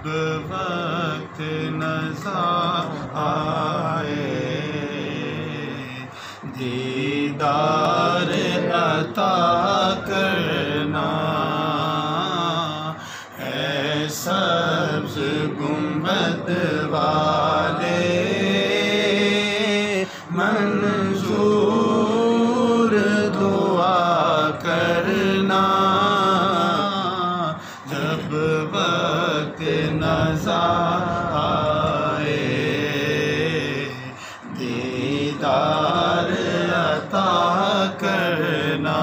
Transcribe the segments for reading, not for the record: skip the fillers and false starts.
جب وقت نظر آئے دیدار عطا کرنا، اے سبز گنبد والے منظور دعا کرنا، جب وقت نظر آئے دیدار عطا کرنا۔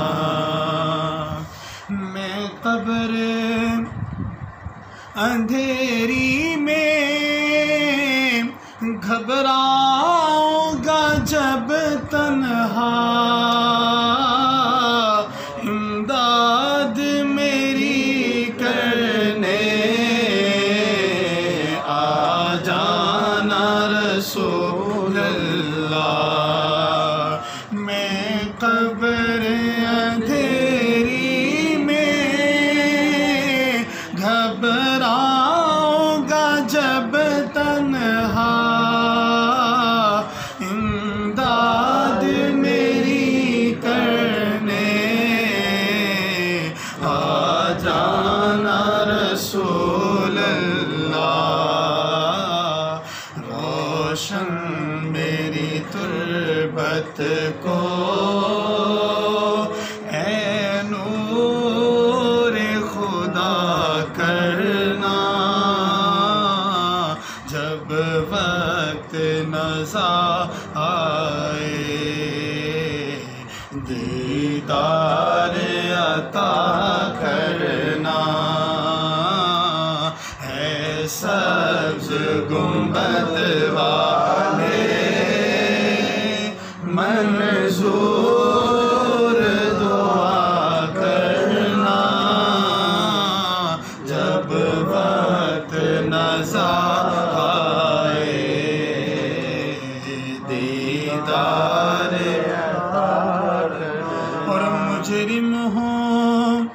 میں قبر اندھیری میں گھبراؤں گا جب تنہا، امداد میری کرنے آ جانا رسول اللہ۔ میں قبر اندھیری میں گھبراؤں گا جب تنہا، امداد میری کرنے آ جانا رسول اللہ۔ روشن میری تربت کو اے نور خدا کرنا، جب وقت نظر آئے دیدار عطا کرنا، اے سبز گنبد والے منظور دعا کرنا، جب وقت نظر آئے دیدار عطا کرنا۔ اور مجرم ہوں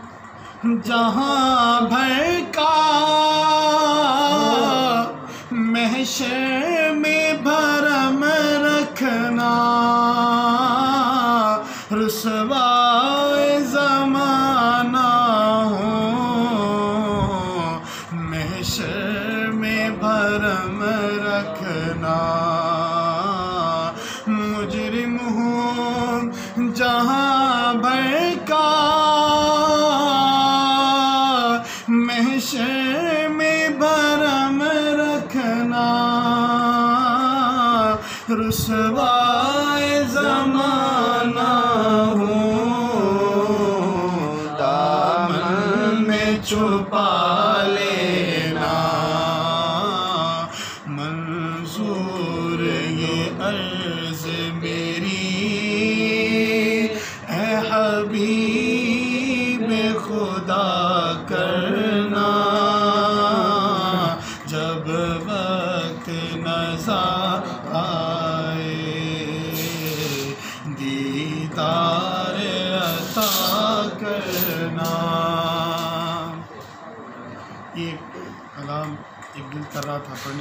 جہاں بھر کا محشر میں بھرم رکھنا، رسوائے زمانہ ہوں محشر میں بھرم رکھنا، مجرم ہوں جہاں بھر کا محشر میں بھرم رکھنا، رسوائے زمانہ ہوں دامن میں چھپا لینا، منظور یہ عرض میری اے حبیب خدا کرنا، جب وقت نظر آئے دیدار عطا کرنا۔ یہ کلام ایک دل کر رہا تھا پڑھنے